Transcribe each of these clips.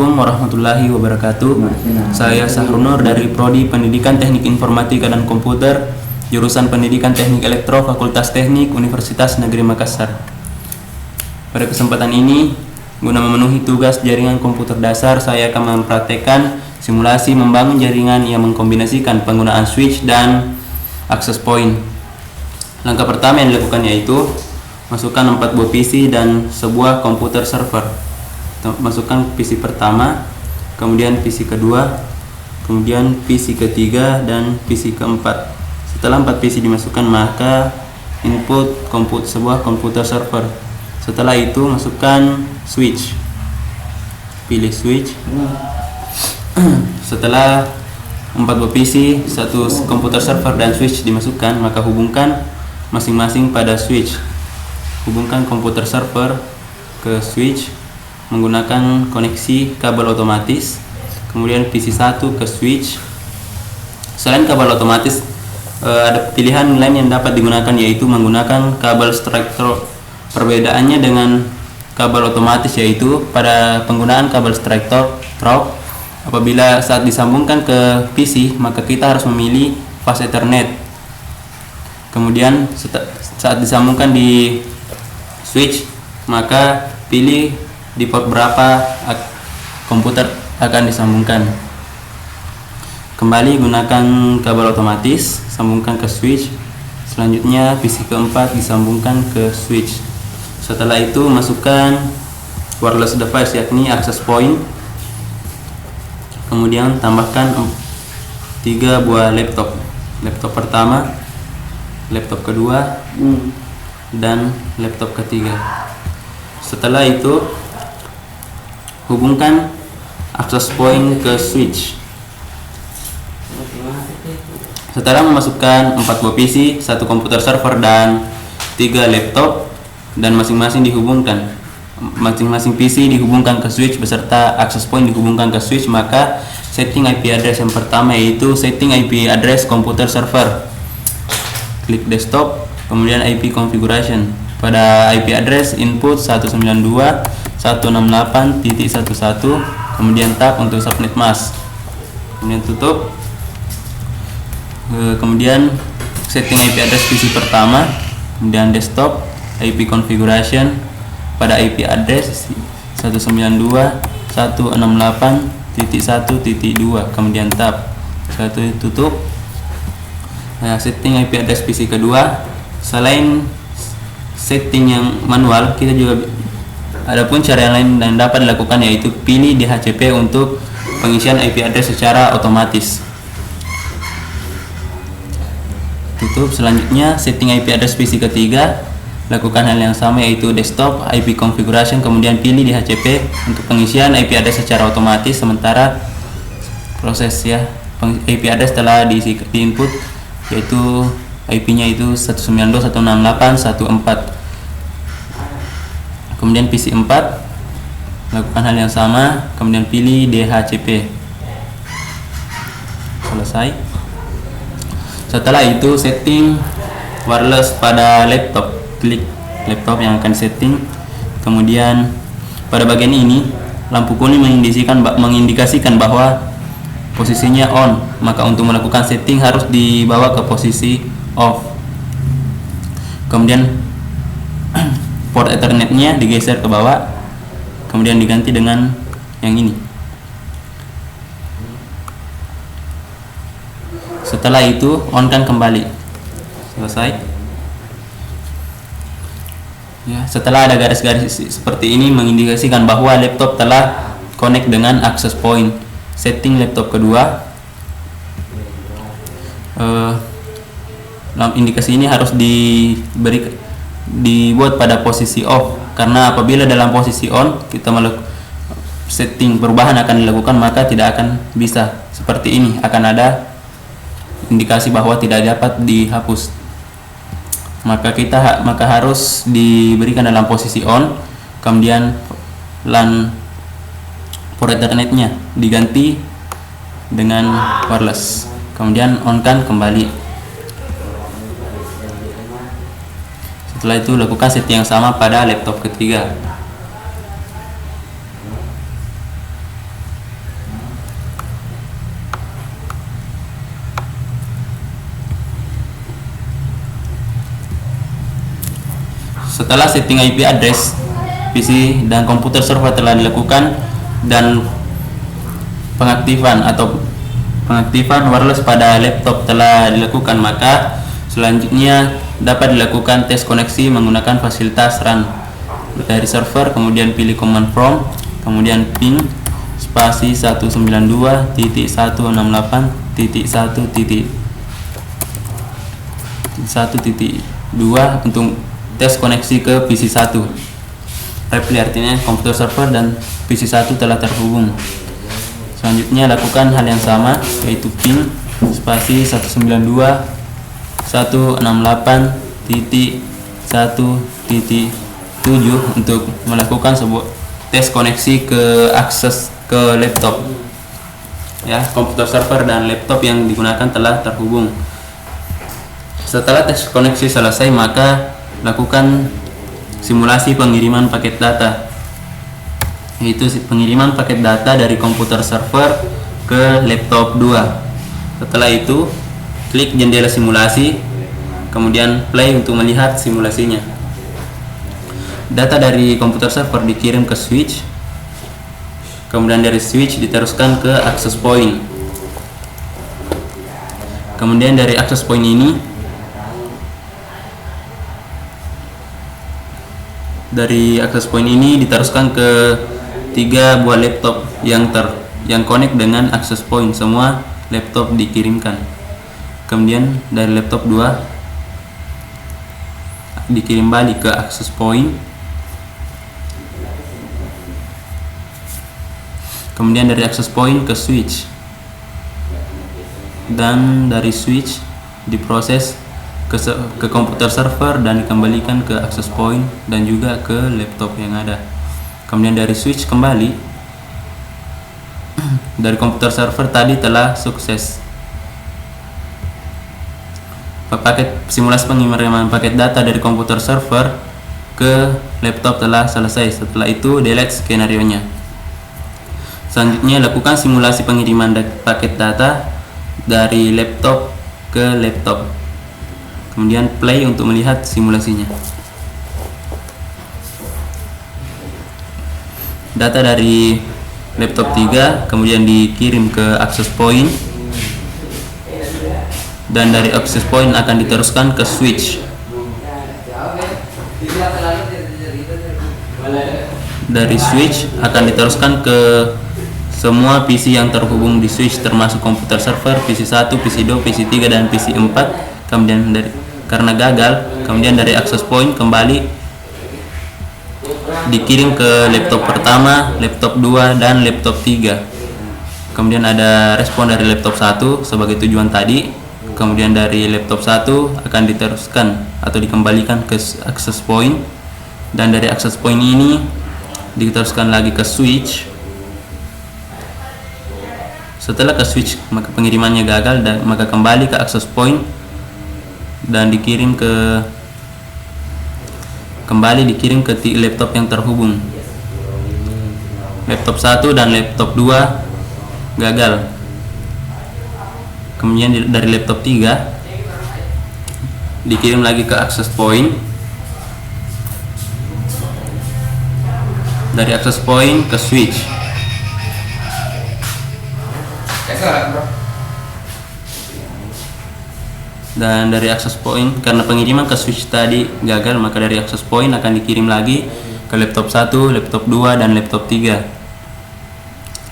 Assalamualaikum warahmatullahi wabarakatuh. Saya Sahrunur dari Prodi Pendidikan Teknik Informatika dan Komputer, jurusan Pendidikan Teknik Elektro, Fakultas Teknik, Universitas Negeri Makassar. Pada kesempatan ini, guna memenuhi tugas jaringan komputer dasar, saya akan mempraktekkan simulasi membangun jaringan yang mengkombinasikan penggunaan switch dan access point. Langkah pertama yang dilakukan yaitu masukkan 4 buah PC dan sebuah komputer server. Masukkan PC pertama, kemudian PC kedua, kemudian PC ketiga, dan PC keempat. Setelah 4 PC dimasukkan, maka input sebuah komputer server. Setelah itu masukkan switch, pilih switch. Setelah 4 buah PC, 1 komputer server dan switch dimasukkan, maka hubungkan masing-masing pada switch. Hubungkan komputer server ke switch menggunakan koneksi kabel otomatis, kemudian PC 1 ke switch. Selain kabel otomatis, ada pilihan lain yang dapat digunakan, yaitu menggunakan kabel strike through. Perbedaannya dengan kabel otomatis yaitu pada penggunaan kabel strike through, apabila saat disambungkan ke PC, maka kita harus memilih fast Ethernet. Kemudian saat disambungkan di switch, maka pilih di port berapa komputer akan disambungkan. Kembali gunakan kabel otomatis, sambungkan ke switch. Selanjutnya PC keempat disambungkan ke switch. Setelah itu masukkan wireless device, yakni access point. Kemudian tambahkan 3 buah laptop. Laptop pertama, laptop kedua, dan laptop ketiga. Setelah itu hubungkan access point ke switch. Setelah memasukkan 4 buah PC, 1 komputer server, dan 3 laptop, dan masing-masing dihubungkan, masing-masing PC dihubungkan ke switch beserta access point dihubungkan ke switch, maka setting IP address yang pertama yaitu setting IP address komputer server. Klik desktop, kemudian IP configuration. Pada IP address input 192.168.11, kemudian tab untuk subnet mask, kemudian tutup. Kemudian setting IP address PC pertama, kemudian desktop, IP configuration. Pada IP address 192.168.1.2, kemudian tab, tutup. Nah, setting IP address PC kedua, selain setting yang manual, kita juga ada pun cara yang lain yang dapat dilakukan, yaitu pilih DHCP untuk pengisian IP address secara otomatis. Tutup. Selanjutnya setting IP address PC ketiga, lakukan hal yang sama, yaitu desktop, IP configuration, kemudian pilih DHCP untuk pengisian IP address secara otomatis. Sementara proses IP address telah di input, yaitu IP-nya itu 192.168.1.4. Kemudian PC 4, lakukan hal yang sama, kemudian pilih DHCP. Selesai. Setelah itu setting wireless pada laptop. Klik laptop yang akan setting. Kemudian pada bagian ini lampu kuning mengindikasikan bahwa posisinya on, maka untuk melakukan setting harus dibawa ke posisi off. Kemudian port Ethernetnya digeser ke bawah, kemudian diganti dengan yang ini. Setelah itu on-kan kembali. Selesai. Ya, setelah ada garis-garis seperti ini mengindikasikan bahwa laptop telah connect dengan access point. Setting laptop kedua, indikasi ini harus dibuat pada posisi off, karena apabila dalam posisi on kita setting perubahan akan dilakukan, maka tidak akan bisa seperti ini, akan ada indikasi bahwa tidak dapat dihapus. Maka harus diberikan dalam posisi on, kemudian LAN port Ethernetnya diganti dengan wireless, kemudian on-kan kembali. Setelah itu lakukan setting yang sama pada laptop ketiga. Setelah setting IP address PC dan komputer server telah dilakukan dan pengaktifan wireless pada laptop telah dilakukan, maka selanjutnya dapat dilakukan tes koneksi menggunakan fasilitas run dari server. Kemudian pilih command prompt, kemudian ping spasi 192.168.1.2 untuk tes koneksi ke PC 1. Reply artinya komputer server dan PC 1 telah terhubung. Selanjutnya lakukan hal yang sama, yaitu ping spasi 192.168.1.7 untuk melakukan sebuah tes koneksi ke akses ke laptop. Ya, komputer server dan laptop yang digunakan telah terhubung. Setelah tes koneksi selesai, maka lakukan simulasi pengiriman paket data, yaitu pengiriman paket data dari komputer server ke laptop 2. Setelah itu, klik jendela simulasi, kemudian play untuk melihat simulasinya. Data dari komputer server dikirim ke switch, kemudian dari switch diteruskan ke access point. Kemudian dari access point ini, diteruskan ke 3 buah laptop yang connect dengan access point. Semua laptop dikirimkan. Kemudian dari laptop 2 dikirim balik ke access point. Kemudian dari access point ke switch, dan dari switch diproses ke komputer server dan dikembalikan ke access point dan juga ke laptop yang ada. Kemudian dari switch kembali dari komputer server tadi telah sukses. Simulasi pengiriman paket data dari komputer server ke laptop telah selesai. Setelah itu delete skenario-nya. Selanjutnya lakukan simulasi pengiriman paket data dari laptop ke laptop. Kemudian play untuk melihat simulasinya. Data dari laptop 3 kemudian dikirim ke access point, dan dari access point akan diteruskan ke switch. Dari switch akan diteruskan ke semua PC yang terhubung di switch, termasuk komputer server, PC 1, PC 2, PC 3, dan PC 4. Kemudian karena gagal, kemudian dari access point kembali dikirim ke laptop pertama, laptop 2, dan laptop 3. Kemudian ada respon dari laptop 1 sebagai tujuan tadi. Kemudian dari laptop 1 akan diteruskan atau dikembalikan ke access point, dan dari access point ini diteruskan lagi ke switch. Setelah ke switch, maka pengirimannya gagal, dan maka kembali ke access point dan dikirim ke laptop yang terhubung. Laptop 1 dan laptop 2 gagal. Kemudian dari laptop 3 dikirim lagi ke access point. Dari access point ke switch. Dan dari access point, karena pengiriman ke switch tadi gagal, maka dari access point akan dikirim lagi ke laptop 1, laptop 2, dan laptop 3.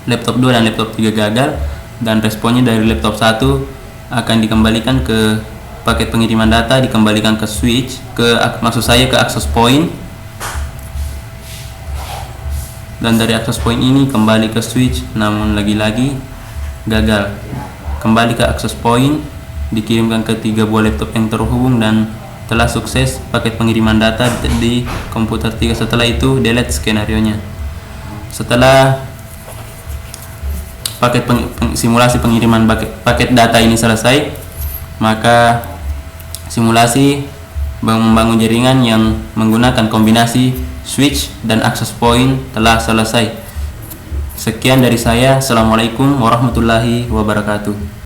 Laptop 2 dan laptop 3 gagal, dan responnya dari laptop 1 akan dikembalikan ke paket pengiriman data, dikembalikan ke switch, ke access point. Dan dari access point ini kembali ke switch, namun lagi-lagi gagal. Kembali ke access point, dikirimkan ke 3 buah laptop yang terhubung, dan telah sukses paket pengiriman data di komputer 3. Setelah itu delete skenario-nya. Setelah simulasi pengiriman paket data ini selesai, maka simulasi membangun jaringan yang menggunakan kombinasi switch dan access point telah selesai. Sekian dari saya. Assalamualaikum warahmatullahi wabarakatuh.